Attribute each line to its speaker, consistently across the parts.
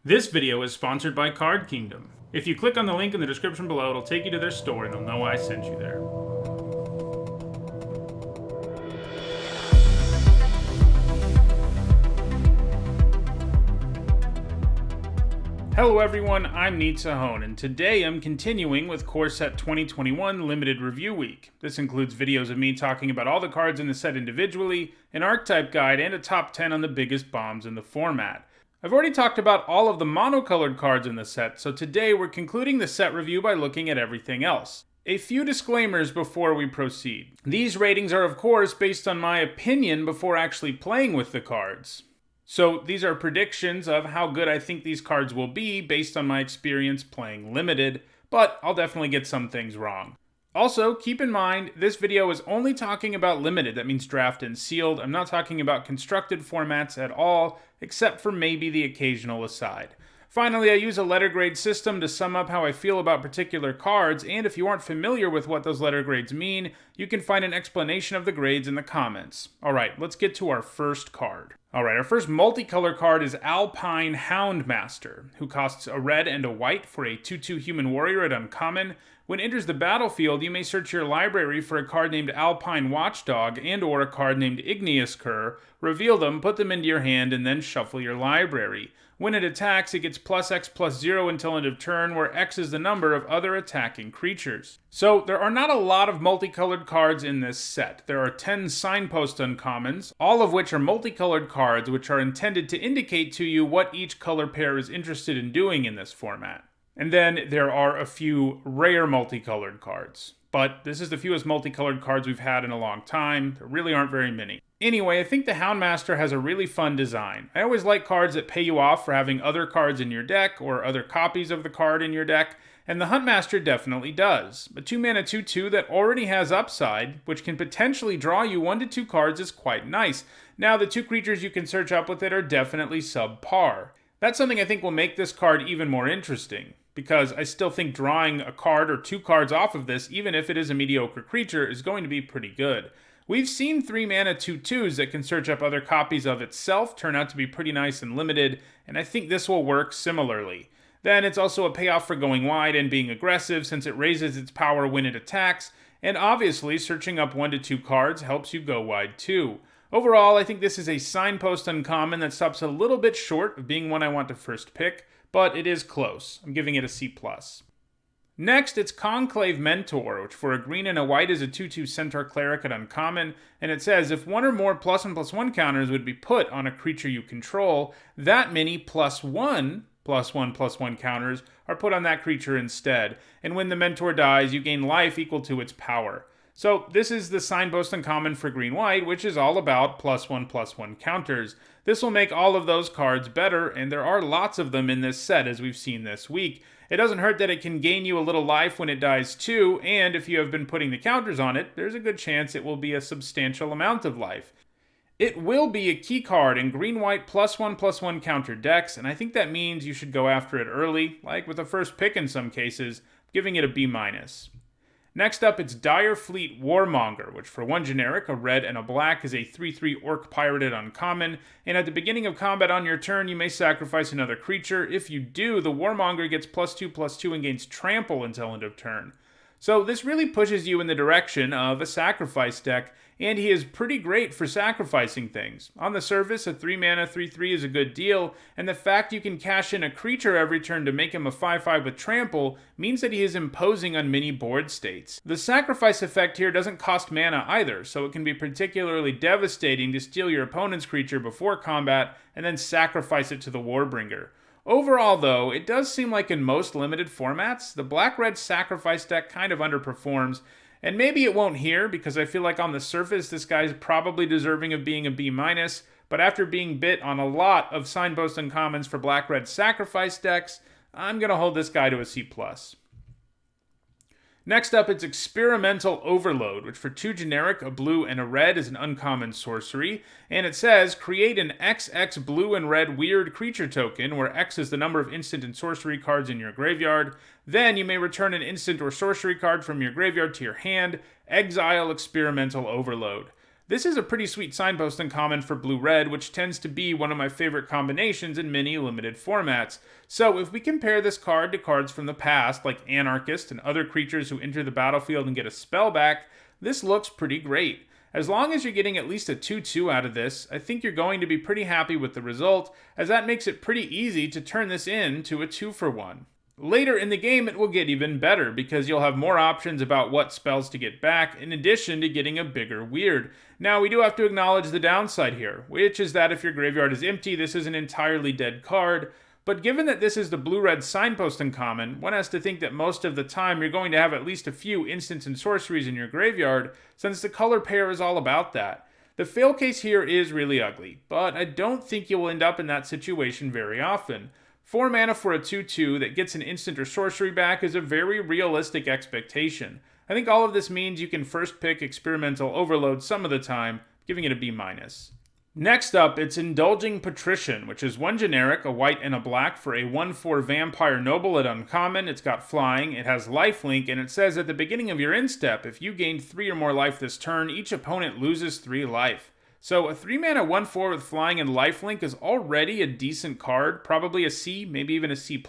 Speaker 1: This video is sponsored by Card Kingdom. If you click on the link in the description below, it'll take you to their store and they'll know I sent you there. Hello everyone, I'm Nitsahone, and today I'm continuing with Core Set 2021 Limited Review Week. This includes videos of me talking about all the cards in the set individually, an archetype guide, and a top 10 on the biggest bombs in the format. I've already talked about all of the monocolored cards in the set, so today we're concluding the set review by looking at everything else. A few disclaimers before we proceed. These ratings are of course based on my opinion before actually playing with the cards. So these are predictions of how good I think these cards will be based on my experience playing Limited, but I'll definitely get some things wrong. Also, keep in mind, this video is only talking about Limited, that means draft and sealed. I'm not talking about constructed formats at all, except for maybe the occasional aside. Finally, I use a letter grade system to sum up how I feel about particular cards, and if you aren't familiar with what those letter grades mean, you can find an explanation of the grades in the comments. Alright, let's get to our first card. Alright, our first multicolor card is Alpine Hound Master, who costs a red and a white for a 2/2 human warrior at uncommon. When it enters the battlefield, you may search your library for a card named Alpine Watchdog and or a card named Igneous Cur, reveal them, put them into your hand, and then shuffle your library. When it attacks, it gets +X+0 until end of turn, where X is the number of other attacking creatures. So, there are not a lot of multicolored cards in this set. There are 10 signpost uncommons, all of which are multicolored cards which are intended to indicate to you what each color pair is interested in doing in this format. And then there are a few rare multicolored cards. But this is the fewest multicolored cards we've had in a long time. There really aren't very many. Anyway, I think the Houndmaster has a really fun design. I always like cards that pay you off for having other cards in your deck or other copies of the card in your deck, and the Huntmaster definitely does. A 2-mana 2/2 that already has upside, which can potentially draw you 1 to 2 cards, is quite nice. Now, the 2 creatures you can search up with it are definitely subpar. That's something I think will make this card even more interesting, because I still think drawing a card or 2 cards off of this, even if it is a mediocre creature, is going to be pretty good. We've seen 3-mana 2/2s that can search up other copies of itself turn out to be pretty nice and limited, and I think this will work similarly. Then it's also a payoff for going wide and being aggressive since it raises its power when it attacks, and obviously searching up 1 to 2 cards helps you go wide too. Overall, I think this is a signpost uncommon that stops a little bit short of being one I want to first pick, but it is close. I'm giving it a C+. Next, it's Conclave Mentor, which for a green and a white is a 2/2 Centaur Cleric at uncommon, and it says if 1 or more +1/+1 counters would be put on a creature you control, that many +1/+1/+1 counters are put on that creature instead, and when the Mentor dies, you gain life equal to its power. So this is the signpost uncommon for green-white, which is all about +1/+1 counters. This will make all of those cards better, and there are lots of them in this set as we've seen this week. It doesn't hurt that it can gain you a little life when it dies too, and if you have been putting the counters on it, there's a good chance it will be a substantial amount of life. It will be a key card in green-white +1/+1 counter decks, and I think that means you should go after it early, like with a first pick in some cases, giving it a B-. Next up, it's Direfleet Warmonger, which for 1 generic, a red and a black, is a 3/3 orc pirate at uncommon, and at the beginning of combat on your turn, you may sacrifice another creature. If you do, the Warmonger gets +2/+2 and gains trample until end of turn. So this really pushes you in the direction of a sacrifice deck, and he is pretty great for sacrificing things. On the surface, a 3-mana 3/3 is a good deal, and the fact you can cash in a creature every turn to make him a 5/5 with trample means that he is imposing on many board states. The sacrifice effect here doesn't cost mana either, so it can be particularly devastating to steal your opponent's creature before combat and then sacrifice it to the Warbringer. Overall, though, it does seem like in most limited formats, the black-red sacrifice deck kind of underperforms, and maybe it won't here, because I feel like on the surface this guy's probably deserving of being a B-, but after being bit on a lot of signpost uncommons for black-red sacrifice decks, I'm going to hold this guy to a C+. Next up, it's Experimental Overload, which for 2 generic, a blue and a red, is an uncommon sorcery, and it says, create an XX blue and red weird creature token, where X is the number of instant and sorcery cards in your graveyard. Then you may return an instant or sorcery card from your graveyard to your hand. Exile Experimental Overload. This is a pretty sweet signpost uncommon for blue-red, which tends to be one of my favorite combinations in many limited formats. So if we compare this card to cards from the past, like Anarchist and other creatures who enter the battlefield and get a spell back, this looks pretty great. As long as you're getting at least a 2/2 out of this, I think you're going to be pretty happy with the result, as that makes it pretty easy to turn this into a 2-for-1. Later in the game, it will get even better, because you'll have more options about what spells to get back, in addition to getting a bigger weird. Now, we do have to acknowledge the downside here, which is that if your graveyard is empty, this is an entirely dead card. But given that this is the blue-red signpost uncommon, one has to think that most of the time you're going to have at least a few instants and sorceries in your graveyard, since the color pair is all about that. The fail case here is really ugly, but I don't think you'll end up in that situation very often. 4 mana for a 2/2 that gets an instant or sorcery back is a very realistic expectation. I think all of this means you can first pick Experimental Overload some of the time, giving it a B-. Next up, it's Indulging Patrician, which is 1 generic, a white and a black, for a 1/4 Vampire Noble at uncommon. It's got flying, it has lifelink, and it says at the beginning of your end step, if you gain 3 or more life this turn, each opponent loses 3 life. So a 3 mana 1/4 with flying and lifelink is already a decent card, probably a C, maybe even a C+.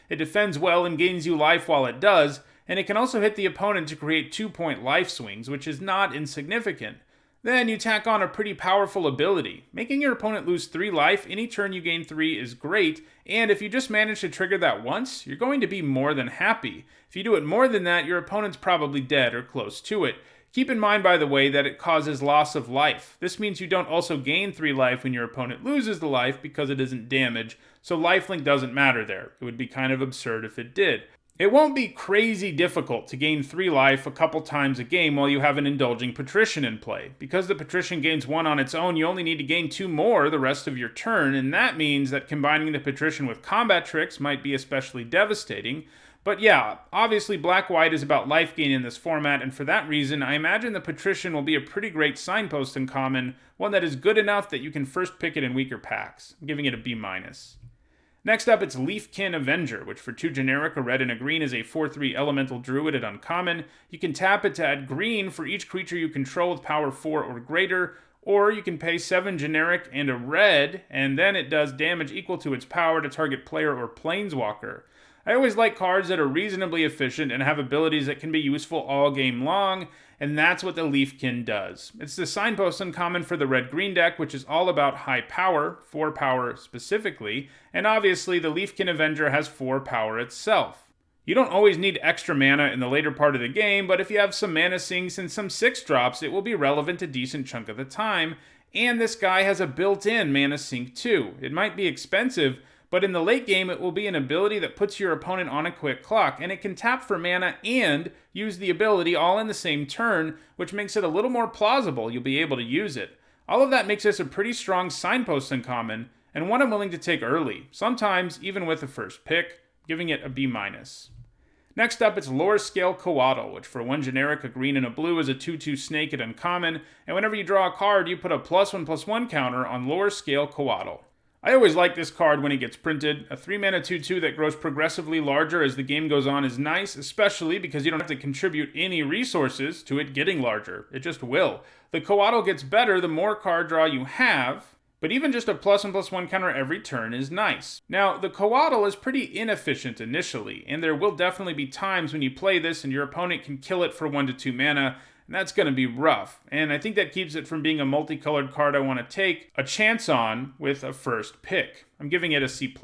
Speaker 1: It defends well and gains you life while it does, and it can also hit the opponent to create 2-point life swings, which is not insignificant. Then you tack on a pretty powerful ability. Making your opponent lose 3 life any turn you gain 3 is great, and if you just manage to trigger that once, you're going to be more than happy. If you do it more than that, your opponent's probably dead or close to it. Keep in mind, by the way, that it causes loss of life. This means you don't also gain 3 life when your opponent loses the life because it isn't damage, so lifelink doesn't matter there. It would be kind of absurd if it did. It won't be crazy difficult to gain 3 life a couple times a game while you have an Indulging Patrician in play. Because the Patrician gains 1 on its own, you only need to gain 2 more the rest of your turn, and that means that combining the Patrician with combat tricks might be especially devastating. But yeah, obviously Black-White is about life gain in this format, and for that reason, I imagine the Patrician will be a pretty great signpost uncommon, one that is good enough that you can first pick it in weaker packs. I'm giving it a B-. Next up, it's Leafcan Avenger, which for 2 generic, a red and a green, is a 4/3 elemental druid at uncommon. You can tap it to add green for each creature you control with power 4 or greater, or you can pay 7 generic and a red, and then it does damage equal to its power to target player or planeswalker. I always like cards that are reasonably efficient and have abilities that can be useful all game long, and that's what the Leafcan does. It's the signpost uncommon for the red-green deck, which is all about high power, 4 power specifically, and obviously the Leafcan Avenger has 4 power itself. You don't always need extra mana in the later part of the game, but if you have some mana sinks and some 6-drops, it will be relevant a decent chunk of the time, and this guy has a built-in mana sink too. It might be expensive, but in the late game, it will be an ability that puts your opponent on a quick clock, and it can tap for mana and use the ability all in the same turn, which makes it a little more plausible you'll be able to use it. All of that makes this a pretty strong signpost uncommon, and one I'm willing to take early, sometimes even with the first pick, giving it a B-. Next up, it's Lower Scale Coatl, which for 1 generic, a green and a blue, is a 2/2 snake at uncommon, and whenever you draw a card, you put a +1/+1 counter on Lower Scale Coatl. I always like this card when it gets printed. A 3 mana 2/2 that grows progressively larger as the game goes on is nice, especially because you don't have to contribute any resources to it getting larger. It just will. The Coatl gets better the more card draw you have, but even just a +1/+1 counter every turn is nice. Now, the Coatl is pretty inefficient initially, and there will definitely be times when you play this and your opponent can kill it for 1 to 2 mana, and that's going to be rough. And I think that keeps it from being a multicolored card I want to take a chance on with a first pick. I'm giving it a C+.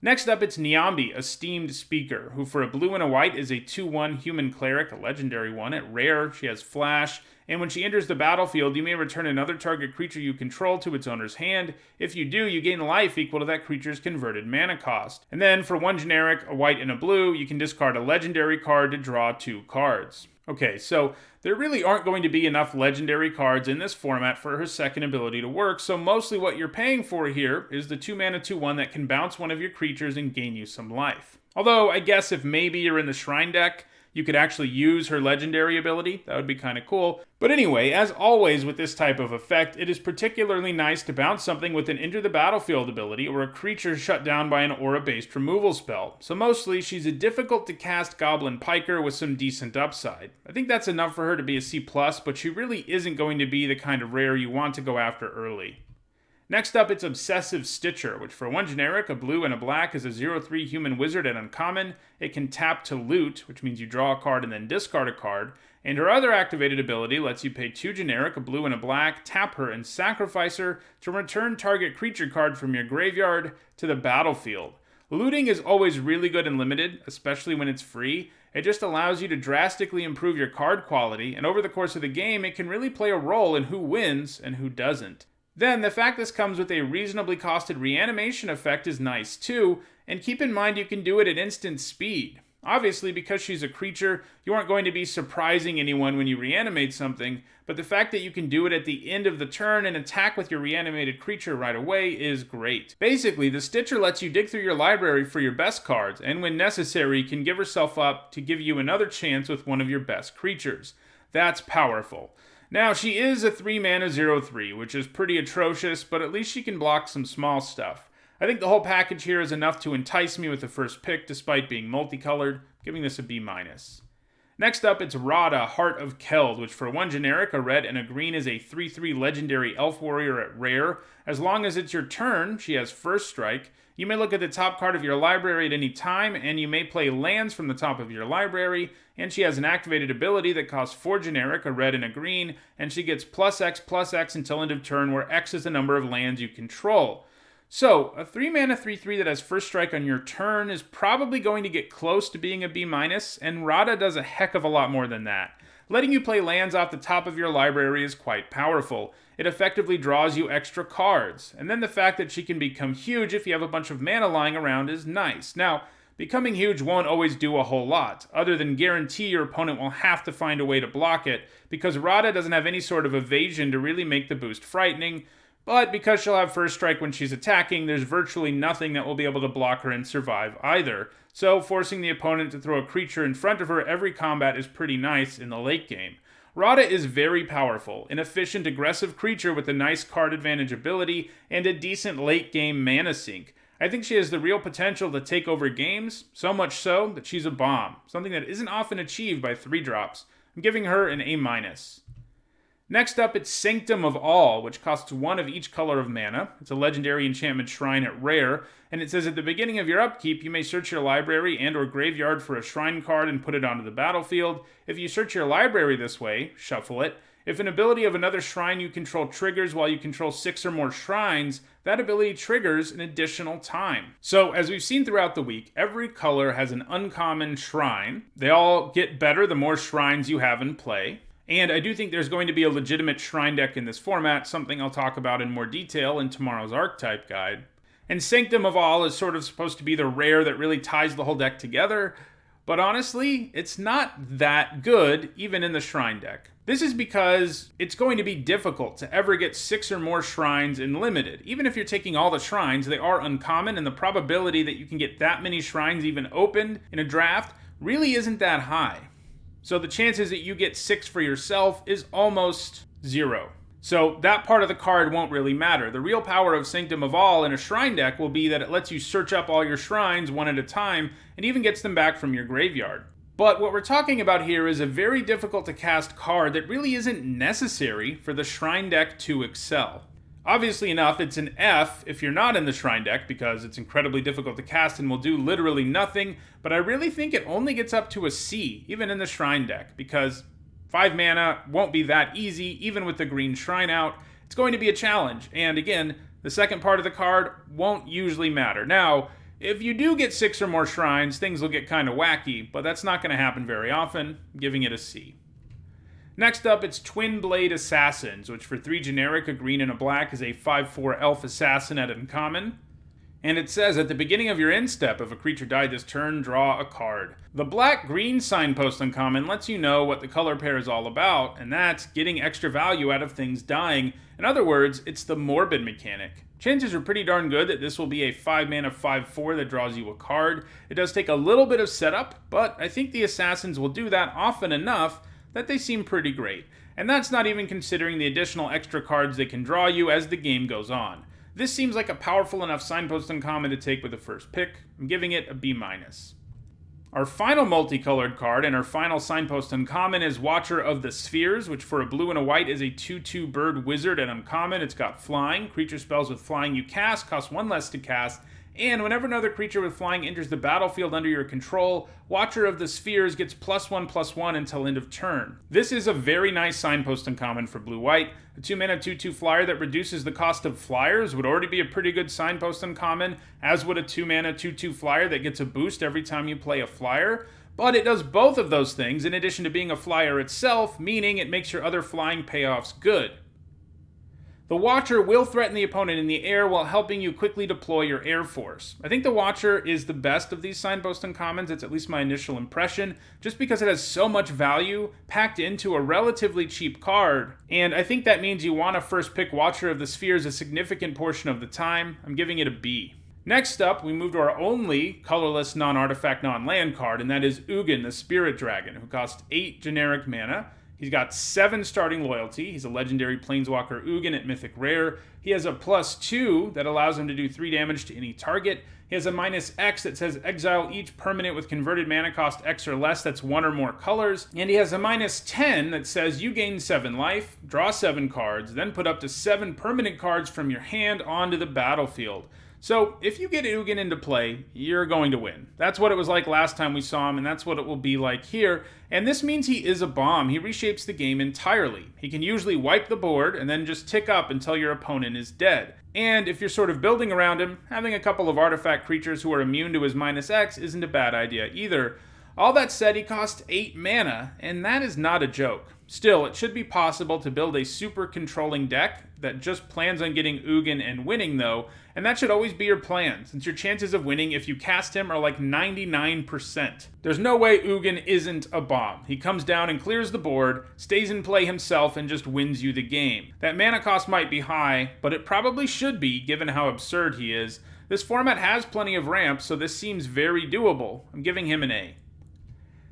Speaker 1: Next up, it's Niambi, Esteemed Speaker, who for a blue and a white is a 2/1 human cleric, a legendary one. At rare, she has flash, and when she enters the battlefield, you may return another target creature you control to its owner's hand. If you do, you gain life equal to that creature's converted mana cost. And then for 1 generic, a white and a blue, you can discard a legendary card to draw 2 cards. Okay, so there really aren't going to be enough legendary cards in this format for her second ability to work, so mostly what you're paying for here is the 2 mana 2/1 that can bounce one of your creatures and gain you some life. Although, I guess if maybe you're in the Shrine deck, you could actually use her legendary ability. That would be kind of cool. But anyway, as always with this type of effect, it is particularly nice to bounce something with an enter the battlefield ability or a creature shut down by an aura-based removal spell. So mostly, she's a difficult to cast Goblin Piker with some decent upside. I think that's enough for her to be a C+, but she really isn't going to be the kind of rare you want to go after early. Next up, it's Obsessive Stitcher, which for 1 generic, a blue and a black, is a 0/3 human wizard at uncommon. It can tap to loot, which means you draw a card and then discard a card. And her other activated ability lets you pay 2 generic, a blue and a black, tap her and sacrifice her to return target creature card from your graveyard to the battlefield. Looting is always really good and limited, especially when it's free. It just allows you to drastically improve your card quality, and over the course of the game, it can really play a role in who wins and who doesn't. Then, the fact this comes with a reasonably costed reanimation effect is nice too, and keep in mind you can do it at instant speed. Obviously, because she's a creature, you aren't going to be surprising anyone when you reanimate something, but the fact that you can do it at the end of the turn and attack with your reanimated creature right away is great. Basically, the Stitcher lets you dig through your library for your best cards, and when necessary, can give herself up to give you another chance with one of your best creatures. That's powerful. Now, she is a 3-mana 0/3, which is pretty atrocious, but at least she can block some small stuff. I think the whole package here is enough to entice me with the first pick, despite being multicolored, giving this a B-. Next up, it's Rada, Heart of Keld, which for 1 generic, a red and a green, is a 3/3 legendary elf warrior at rare. As long as it's your turn, she has first strike. You may look at the top card of your library at any time, and you may play lands from the top of your library, and she has an activated ability that costs 4 generic, a red and a green, and she gets +X until end of turn, where X is the number of lands you control. So, a 3-mana 3/3 that has first strike on your turn is probably going to get close to being a B-, and Rada does a heck of a lot more than that. Letting you play lands off the top of your library is quite powerful. It effectively draws you extra cards, and then the fact that she can become huge if you have a bunch of mana lying around is nice. Now, becoming huge won't always do a whole lot, other than guarantee your opponent will have to find a way to block it, because Rada doesn't have any sort of evasion to really make the boost frightening, but because she'll have first strike when she's attacking, there's virtually nothing that will be able to block her and survive either. So forcing the opponent to throw a creature in front of her every combat is pretty nice in the late game. Rada is very powerful, an efficient, aggressive creature with a nice card advantage ability and a decent late game mana sink. I think she has the real potential to take over games, so much so that she's a bomb, something that isn't often achieved by 3-drops. I'm giving her an A-. Next up, it's Sanctum of All, which costs 1 of each color of mana. It's a legendary enchantment shrine at rare, and it says at the beginning of your upkeep, you may search your library and or graveyard for a shrine card and put it onto the battlefield. If you search your library this way, shuffle it. If an ability of another shrine you control triggers while you control 6 or more shrines, that ability triggers an additional time. So, as we've seen throughout the week, every color has an uncommon shrine. They all get better the more shrines you have in play. And I do think there's going to be a legitimate shrine deck in this format, something I'll talk about in more detail in tomorrow's archetype guide. And Sanctum of All is sort of supposed to be the rare that really ties the whole deck together, but honestly, it's not that good, even in the shrine deck. This is because it's going to be difficult to ever get 6 or more shrines in limited. Even if you're taking all the shrines, they are uncommon, and the probability that you can get that many shrines even opened in a draft really isn't that high. So the chances that you get 6 for yourself is almost 0. So that part of the card won't really matter. The real power of Sanctum of All in a shrine deck will be that it lets you search up all your shrines one at a time and even gets them back from your graveyard. But what we're talking about here is a very difficult to cast card that really isn't necessary for the shrine deck to excel. Obviously enough, it's an F if you're not in the shrine deck because it's incredibly difficult to cast and will do literally nothing, but I really think it only gets up to a C, even in the shrine deck, because 5 mana won't be that easy, even with the green shrine out. It's going to be a challenge, and again, the second part of the card won't usually matter. Now, if you do get 6 or more shrines, things will get kind of wacky, but that's not going to happen very often, giving it a C. Next up, it's Twin Blade Assassins, which for 3 generic, a green and a black, is a 5/4 elf assassin at uncommon. And it says, at the beginning of your end step, if a creature died this turn, draw a card. The black-green signpost uncommon lets you know what the color pair is all about, and that's getting extra value out of things dying. In other words, it's the morbid mechanic. Chances are pretty darn good that this will be a 5 mana 5/4 that draws you a card. It does take a little bit of setup, but I think the assassins will do that often enough that they seem pretty great. And that's not even considering the additional extra cards they can draw you as the game goes on. This seems like a powerful enough signpost uncommon to take with the first pick. I'm giving it a B-. Our final multicolored card and our final signpost uncommon is Watcher of the Spheres, which for a blue and a white is a 2/2 bird wizard and uncommon. It's got flying. Creature spells with flying you cast cost 1 less to cast. And whenever another creature with flying enters the battlefield under your control, Watcher of the Spheres gets +1/+1 until end of turn. This is a very nice signpost uncommon for blue-white. A 2 mana 2/2 flyer that reduces the cost of flyers would already be a pretty good signpost uncommon, as would a 2 mana 2/2 flyer that gets a boost every time you play a flyer. But it does both of those things in addition to being a flyer itself, meaning it makes your other flying payoffs good. The Watcher will threaten the opponent in the air while helping you quickly deploy your air force. I think the Watcher is the best of these signpost uncommons, it's at least my initial impression, just because it has so much value packed into a relatively cheap card. And I think that means you want to first pick Watcher of the Spheres a significant portion of the time. I'm giving it a B. Next up, we move to our only colorless non-artifact non-land card, and that is Ugin, the Spirit Dragon, who costs 8 generic mana. He's got 7 starting loyalty. He's a legendary planeswalker Ugin at Mythic Rare. He has a +2 that allows him to do 3 damage to any target. He has a -X that says exile each permanent with converted mana cost X or less that's 1 or more colors. And he has a -10 that says you gain 7 life, draw 7 cards, then put up to 7 permanent cards from your hand onto the battlefield. So, if you get Ugin into play, you're going to win. That's what it was like last time we saw him, and that's what it will be like here. And this means he is a bomb. He reshapes the game entirely. He can usually wipe the board and then just tick up until your opponent is dead. And if you're sort of building around him, having a couple of artifact creatures who are immune to his -X isn't a bad idea either. All that said, he costs 8 mana, and that is not a joke. Still, it should be possible to build a super controlling deck that just plans on getting Ugin and winning though, and that should always be your plan, since your chances of winning if you cast him are like 99%. There's no way Ugin isn't a bomb. He comes down and clears the board, stays in play himself, and just wins you the game. That mana cost might be high, but it probably should be given how absurd he is. This format has plenty of ramps, so this seems very doable. I'm giving him an A.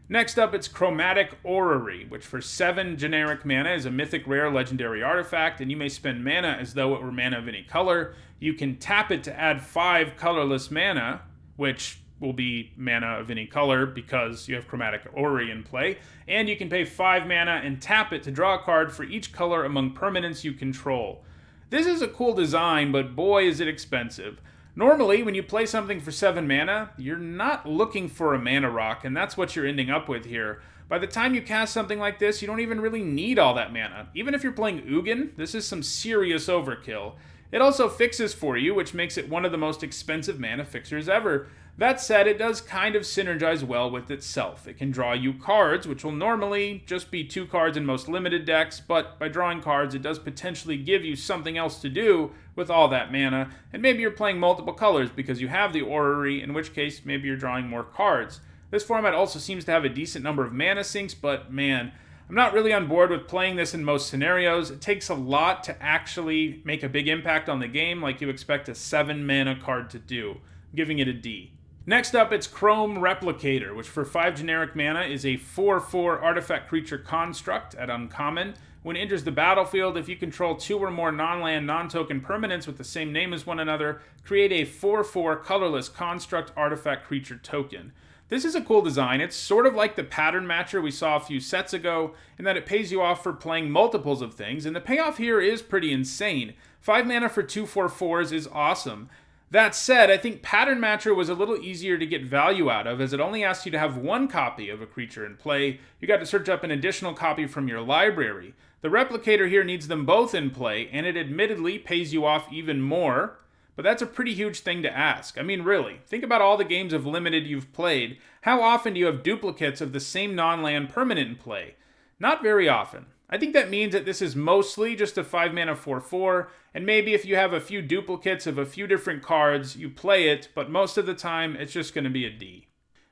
Speaker 1: Next up, it's Chromatic Orion, which for 7 generic mana is a mythic rare legendary artifact, and you may spend mana as though it were mana of any color. You can tap it to add 5 colorless mana, which will be mana of any color because you have Chromatic Orion in play, and you can pay 5 mana and tap it to draw a card for each color among permanents you control. This is a cool design, but boy is it expensive. Normally, when you play something for 7 mana, you're not looking for a mana rock, and that's what you're ending up with here. By the time you cast something like this, you don't even really need all that mana. Even if you're playing Ugin, this is some serious overkill. It also fixes for you, which makes it one of the most expensive mana fixers ever. That said, it does kind of synergize well with itself. It can draw you cards, which will normally just be 2 cards in most limited decks, but by drawing cards, it does potentially give you something else to do with all that mana, and maybe you're playing multiple colors because you have the Orrery, in which case maybe you're drawing more cards. This format also seems to have a decent number of mana sinks, but man, I'm not really on board with playing this in most scenarios. It takes a lot to actually make a big impact on the game like you expect a 7 mana card to do. I'm giving it a D. Next up, it's Chrome Replicator, which for 5 generic mana is a 4/4 artifact creature construct at uncommon. When it enters the battlefield, if you control 2 or more non-land, non-token permanents with the same name as one another, create a 4/4 colorless construct artifact creature token. This is a cool design. It's sort of like the pattern matcher we saw a few sets ago, in that it pays you off for playing multiples of things, and the payoff here is pretty insane. 5 mana for 2 4/4s is awesome. That said, I think Pattern Matcher was a little easier to get value out of, as it only asked you to have 1 copy of a creature in play. You got to search up an additional copy from your library. The Replicator here needs them both in play, and it admittedly pays you off even more, but that's a pretty huge thing to ask. I mean, really, think about all the games of Limited you've played. How often do you have duplicates of the same non-land permanent in play? Not very often. I think that means that this is mostly just a 5 mana 4/4, and maybe if you have a few duplicates of a few different cards, you play it, but most of the time, it's just going to be a D.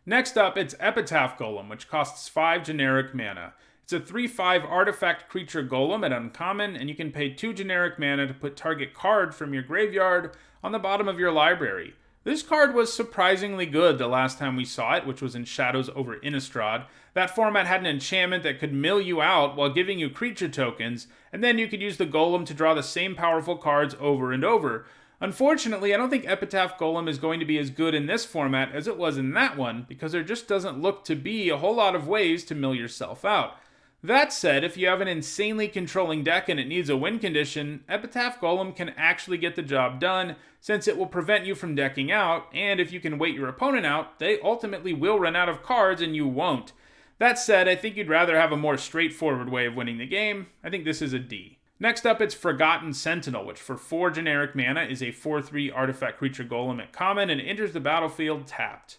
Speaker 1: Next up, it's Epitaph Golem, which costs 5 generic mana. It's It's a 3/5 artifact creature golem at uncommon, and you can pay 2 generic mana to put target card from your graveyard on the bottom of your library. This card was surprisingly good the last time we saw it, which was in Shadows over Innistrad. That format had an enchantment that could mill you out while giving you creature tokens, and then you could use the golem to draw the same powerful cards over and over. Unfortunately, I don't think Epitaph Golem is going to be as good in this format as it was in that one, because there just doesn't look to be a whole lot of ways to mill yourself out. That said, if you have an insanely controlling deck and it needs a win condition, Epitaph Golem can actually get the job done, since it will prevent you from decking out, and if you can wait your opponent out, they ultimately will run out of cards and you won't. That said, I think you'd rather have a more straightforward way of winning the game. I think this is a D. Next up, it's Forgotten Sentinel, which for 4 generic mana is a 4/3 artifact creature golem at common and enters the battlefield tapped.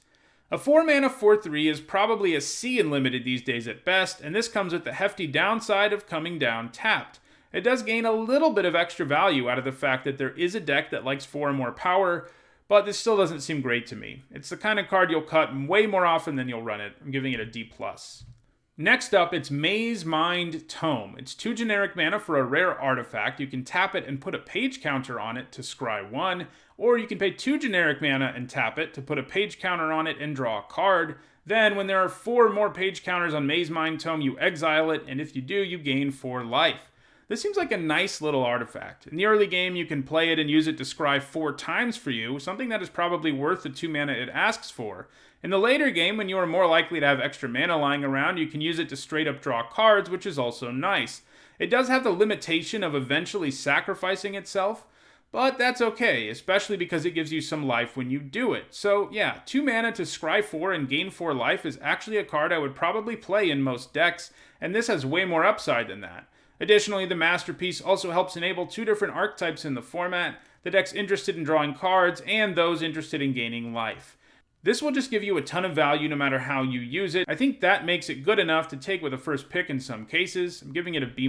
Speaker 1: A 4 mana 4/3 is probably a C in limited these days at best, and this comes with the hefty downside of coming down tapped. It does gain a little bit of extra value out of the fact that there is a deck that likes 4 or more power, but this still doesn't seem great to me. It's the kind of card you'll cut way more often than you'll run it. I'm giving it a D+. Next up, it's Maze Mind Tome. It's 2 generic mana for a rare artifact. You can tap it and put a page counter on it to scry 1, or you can pay 2 generic mana and tap it to put a page counter on it and draw a card. Then, when there are 4 more page counters on Maze Mind Tome, you exile it, and if you do, you gain 4 life. This seems like a nice little artifact. In the early game, you can play it and use it to scry 4 times for you, something that is probably worth the 2 mana it asks for. In the later game, when you are more likely to have extra mana lying around, you can use it to straight up draw cards, which is also nice. It does have the limitation of eventually sacrificing itself, but that's okay, especially because it gives you some life when you do it. So yeah, 2 mana to scry 4 and gain 4 life is actually a card I would probably play in most decks, and this has way more upside than that. Additionally, the Masterpiece also helps enable 2 different archetypes in the format, the decks interested in drawing cards and those interested in gaining life. This will just give you a ton of value no matter how you use it. I think that makes it good enough to take with a first pick in some cases. I'm giving it a B-.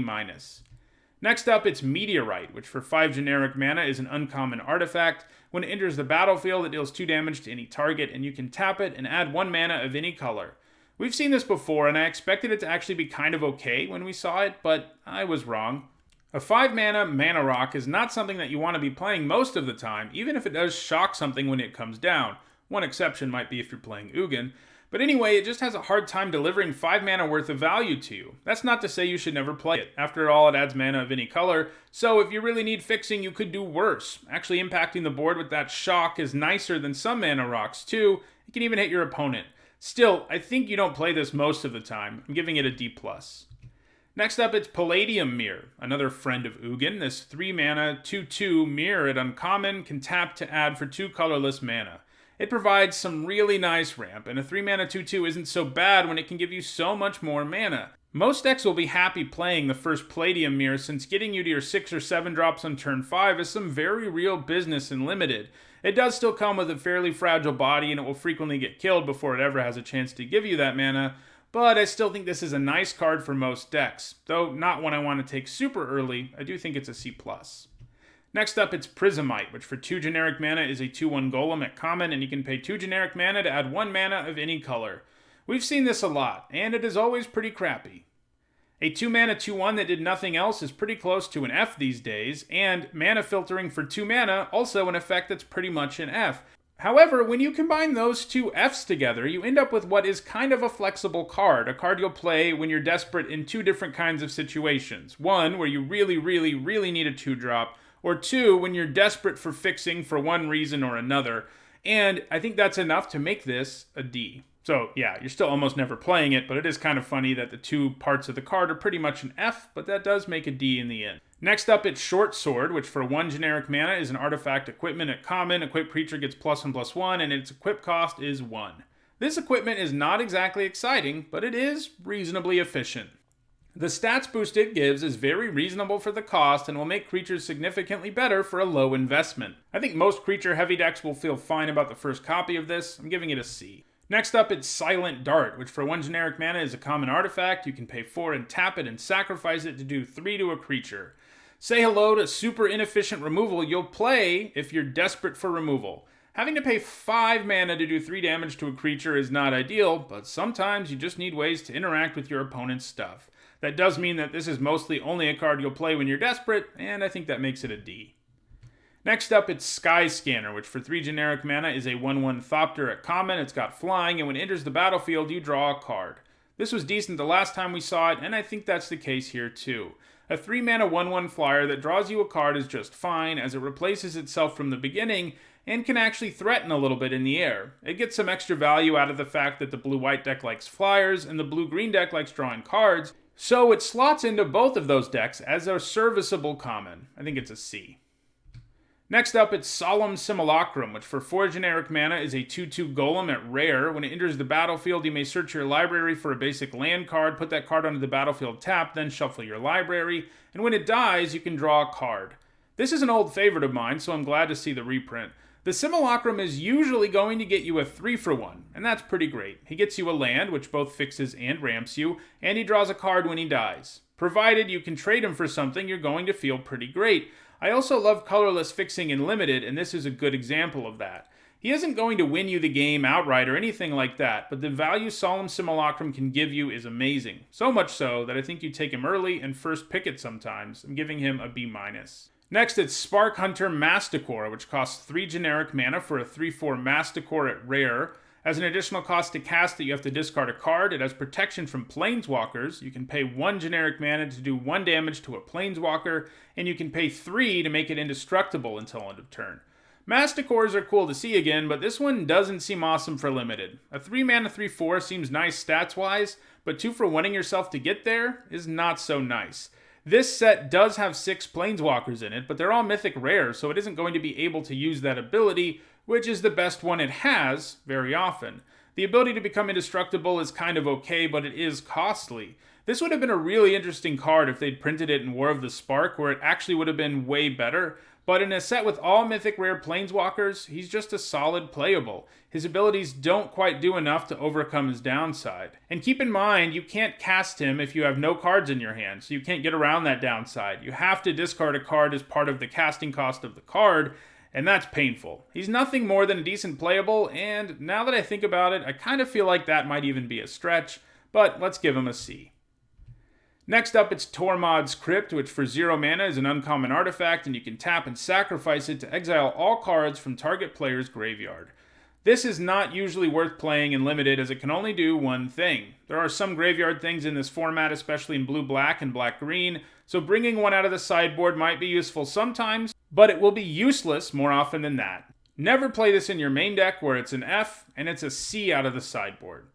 Speaker 1: Next up, it's Meteorite, which for 5 generic mana is an uncommon artifact. When it enters the battlefield, it deals 2 damage to any target, and you can tap it and add 1 mana of any color. We've seen this before, and I expected it to actually be kind of okay when we saw it, but I was wrong. A 5 mana rock is not something that you want to be playing most of the time, even if it does shock something when it comes down. One exception might be if you're playing Ugin. But anyway, it just has a hard time delivering 5 mana worth of value to you. That's not to say you should never play it. After all, it adds mana of any color, so if you really need fixing, you could do worse. Actually impacting the board with that shock is nicer than some mana rocks too. It can even hit your opponent. Still, I think you don't play this most of the time. I'm giving it a D+. Next up, it's Palladium Mirror, another friend of Ugin. This 3 mana 2/2 mirror at uncommon can tap to add for 2 colorless mana. It provides some really nice ramp, and a 3 mana 2/2 isn't so bad when it can give you so much more mana. Most decks will be happy playing the first Palladium Mirror, since getting you to your 6 or 7 drops on turn 5 is some very real business in limited. It does still come with a fairly fragile body, and it will frequently get killed before it ever has a chance to give you that mana, but I still think this is a nice card for most decks. Though not one I want to take super early, I do think it's a C+. Next up, it's Prismite, which for 2 generic mana is a 2/1 golem at common, and you can pay 2 generic mana to add 1 mana of any color. We've seen this a lot, and it is always pretty crappy. A 2 mana 2/1 that did nothing else is pretty close to an F these days, and mana filtering for 2 mana, also an effect that's pretty much an F. However, when you combine those 2 Fs together, you end up with what is kind of a flexible card, a card you'll play when you're desperate in 2 different kinds of situations. 1, where you really need a 2-drop, or 2, when you're desperate for fixing for one reason or another, and I think that's enough to make this a D. So yeah, you're still almost never playing it, but it is kind of funny that the 2 parts of the card are pretty much an F, but that does make a D in the end. Next up, it's Short Sword, which for 1 generic mana is an artifact equipment at common. Equipped creature gets +1/+1, and its equip cost is 1. This equipment is not exactly exciting, but it is reasonably efficient. The stats boost it gives is very reasonable for the cost and will make creatures significantly better for a low investment. I think most creature-heavy decks will feel fine about the first copy of this. I'm giving it a C. Next up, it's Silent Dart, which for 1 generic mana is a common artifact. You can pay 4 and tap it and sacrifice it to do 3 to a creature. Say hello to super inefficient removal you'll play if you're desperate for removal. Having to pay 5 mana to do 3 damage to a creature is not ideal, but sometimes you just need ways to interact with your opponent's stuff. That does mean that this is mostly only a card you'll play when you're desperate, and I think that makes it a D. Next up, it's Skyscanner, which for 3 generic mana is a 1/1 Thopter at common. It's got flying, and when it enters the battlefield, you draw a card. This was decent the last time we saw it, and I think that's the case here too. A 3 mana 1/1 flyer that draws you a card is just fine, as it replaces itself from the beginning, and can actually threaten a little bit in the air. It gets some extra value out of the fact that the blue-white deck likes flyers, and the blue-green deck likes drawing cards, so it slots into both of those decks as a serviceable common. I think it's a C. Next up, it's Solemn Simulacrum, which for 4 generic mana is a 2/2 golem at rare. When it enters the battlefield, you may search your library for a basic land card, put that card onto the battlefield tapped, then shuffle your library, and when it dies, you can draw a card. This is an old favorite of mine, so I'm glad to see the reprint. The Simulacrum is usually going to get you a 3-for-1, and that's pretty great. He gets you a land, which both fixes and ramps you, and he draws a card when he dies. Provided you can trade him for something, you're going to feel pretty great. I also love Colorless fixing in Limited, and this is a good example of that. He isn't going to win you the game outright or anything like that, but the value Solemn Simulacrum can give you is amazing. So much so that I think you take him early and first pick it sometimes. I'm giving him a B-. Next, it's Spark Hunter Masticore, which costs 3 generic mana for a 3/4 Masticore at rare. As an additional cost to cast it, you have to discard a card. It has protection from Planeswalkers. You can pay 1 generic mana to do 1 damage to a Planeswalker, and you can pay 3 to make it indestructible until end of turn. Masticores are cool to see again, but this one doesn't seem awesome for Limited. A 3 mana 3/4 seems nice stats-wise, but 2-for-1ing yourself to get there is not so nice. This set does have 6 Planeswalkers in it, but they're all mythic rares, so it isn't going to be able to use that ability, which is the best one it has very often. The ability to become indestructible is kind of okay, but it is costly. This would have been a really interesting card if they'd printed it in War of the Spark, where it actually would have been way better, but in a set with all mythic rare Planeswalkers, he's just a solid playable. His abilities don't quite do enough to overcome his downside. And keep in mind, you can't cast him if you have no cards in your hand, so you can't get around that downside. You have to discard a card as part of the casting cost of the card, and that's painful. He's nothing more than a decent playable, and now that I think about it, I kind of feel like that might even be a stretch, but let's give him a C. Next up, it's Tormod's Crypt, which for 0 mana is an uncommon artifact, and you can tap and sacrifice it to exile all cards from target player's graveyard. This is not usually worth playing in Limited, as it can only do one thing. There are some graveyard things in this format, especially in blue-black and black-green, so bringing one out of the sideboard might be useful sometimes, but it will be useless more often than that. Never play this in your main deck, where it's an F, and it's a C out of the sideboard.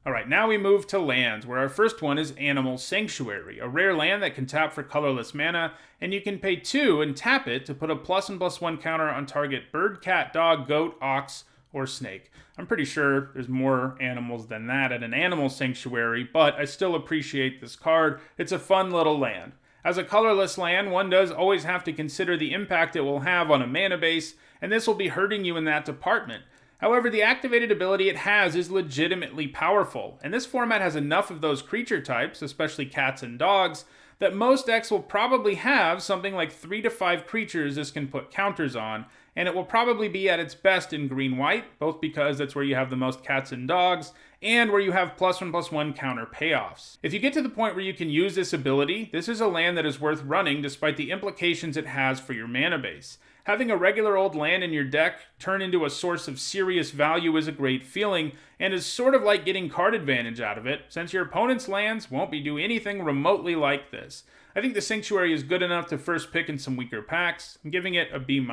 Speaker 1: Alright, now we move to lands, where our first one is Animal Sanctuary, a rare land that can tap for colorless mana, and you can pay 2 and tap it to put a +1/+1 counter on target bird, cat, dog, goat, ox, or snake. I'm pretty sure there's more animals than that at an Animal Sanctuary, but I still appreciate this card. It's a fun little land. As a colorless land, one does always have to consider the impact it will have on a mana base, and this will be hurting you in that department. However, the activated ability it has is legitimately powerful, and this format has enough of those creature types, especially cats and dogs, that most decks will probably have something like 3 to 5 creatures this can put counters on, and it will probably be at its best in green-white, both because that's where you have the most cats and dogs, and where you have +1/+1 counter payoffs. If you get to the point where you can use this ability, this is a land that is worth running despite the implications it has for your mana base. Having a regular old land in your deck turn into a source of serious value is a great feeling, and is sort of like getting card advantage out of it, since your opponent's lands won't be doing anything remotely like this. I think the Sanctuary is good enough to first pick in some weaker packs. I'm giving it a B-.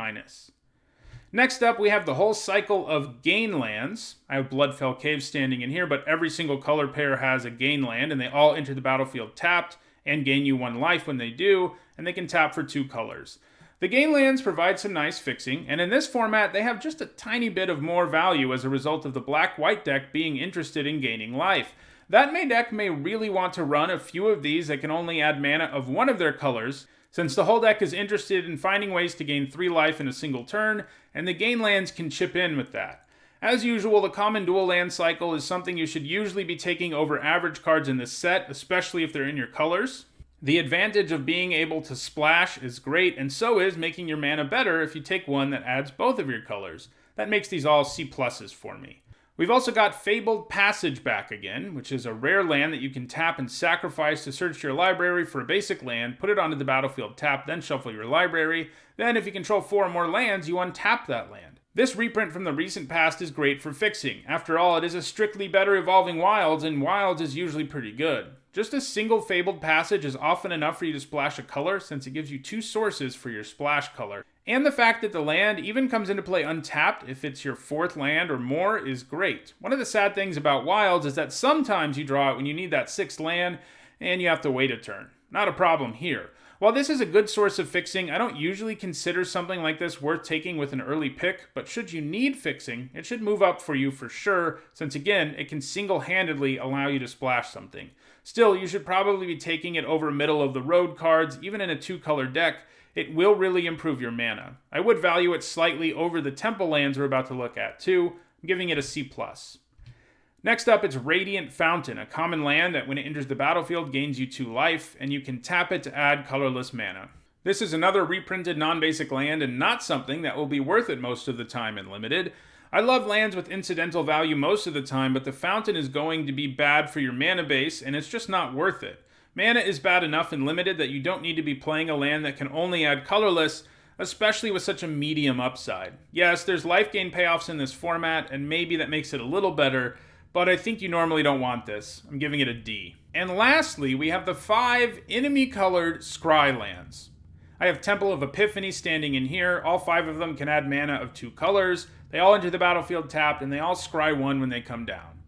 Speaker 1: Next up, we have the whole cycle of gain lands. I have Bloodfell Cave standing in here, but every single color pair has a gain land, and they all enter the battlefield tapped, and gain you 1 life when they do, and they can tap for 2 colors. The gain lands provide some nice fixing, and in this format, they have just a tiny bit of more value as a result of the black-white deck being interested in gaining life. That deck may really want to run a few of these that can only add mana of one of their colors, since the whole deck is interested in finding ways to gain 3 life in a single turn, and the gain lands can chip in with that. As usual, the common dual land cycle is something you should usually be taking over average cards in this set, especially if they're in your colors. The advantage of being able to splash is great, and so is making your mana better if you take one that adds both of your colors. That makes these all C+s for me. We've also got Fabled Passage back again, which is a rare land that you can tap and sacrifice to search your library for a basic land, put it onto the battlefield tap, then shuffle your library. Then if you control 4 or more lands, you untap that land. This reprint from the recent past is great for fixing. After all, it is a strictly better evolving Wilds, and Wilds is usually pretty good. Just a single Fabled Passage is often enough for you to splash a color, since it gives you 2 sources for your splash color. And the fact that the land even comes into play untapped if it's your 4th land or more is great. One of the sad things about Wilds is that sometimes you draw it when you need that 6th land, and you have to wait a turn. Not a problem here. While this is a good source of fixing, I don't usually consider something like this worth taking with an early pick, but should you need fixing, it should move up for you for sure, since again, it can single-handedly allow you to splash something. Still, you should probably be taking it over middle of the road cards, even in a 2-color deck. It will really improve your mana. I would value it slightly over the temple lands we're about to look at too. I'm giving it a C+. Next up, it's Radiant Fountain, a common land that when it enters the battlefield gains you 2 life, and you can tap it to add colorless mana. This is another reprinted non-basic land and not something that will be worth it most of the time in Limited. I love lands with incidental value most of the time, but the Fountain is going to be bad for your mana base, and it's just not worth it. Mana is bad enough in Limited that you don't need to be playing a land that can only add colorless, especially with such a medium upside. Yes, there's life gain payoffs in this format, and maybe that makes it a little better, but I think you normally don't want this. I'm giving it a D. And lastly, we have the 5 enemy-colored Scry lands. I have Temple of Epiphany standing in here. All 5 of them can add mana of 2 colors. They all enter the battlefield tapped, and they all scry 1 when they come down.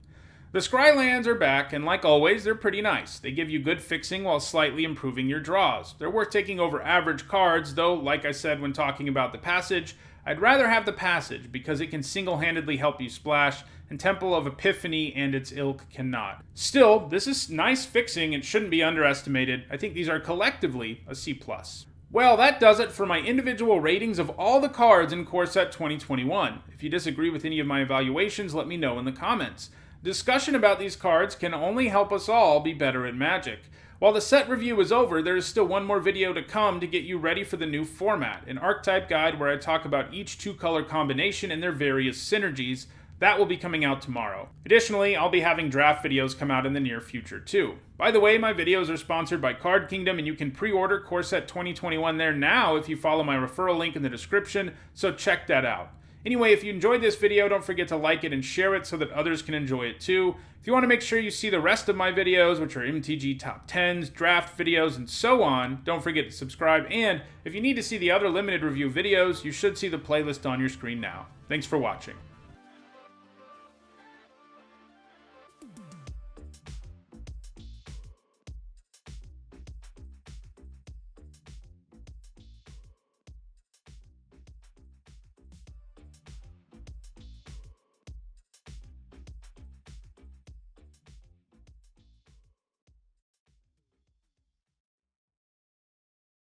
Speaker 1: The Scry lands are back, and like always, they're pretty nice. They give you good fixing while slightly improving your draws. They're worth taking over average cards, though, like I said when talking about the Passage, I'd rather have the Passage because it can single-handedly help you splash, and Temple of Epiphany and its ilk cannot. Still, this is nice fixing and shouldn't be underestimated. I think these are collectively a C+. Well, that does it for my individual ratings of all the cards in Core Set 2021. If you disagree with any of my evaluations, let me know in the comments. Discussion about these cards can only help us all be better at Magic. While the set review is over, there is still one more video to come to get you ready for the new format, an archetype guide where I talk about each 2-color combination and their various synergies. That will be coming out tomorrow. Additionally, I'll be having draft videos come out in the near future too. By the way, my videos are sponsored by Card Kingdom, and you can pre-order Core Set 2021 there now if you follow my referral link in the description, so check that out. Anyway, if you enjoyed this video, don't forget to like it and share it so that others can enjoy it too. If you want to make sure you see the rest of my videos, which are MTG Top 10s, draft videos, and so on, don't forget to subscribe. And if you need to see the other limited review videos, you should see the playlist on your screen now. Thanks for watching.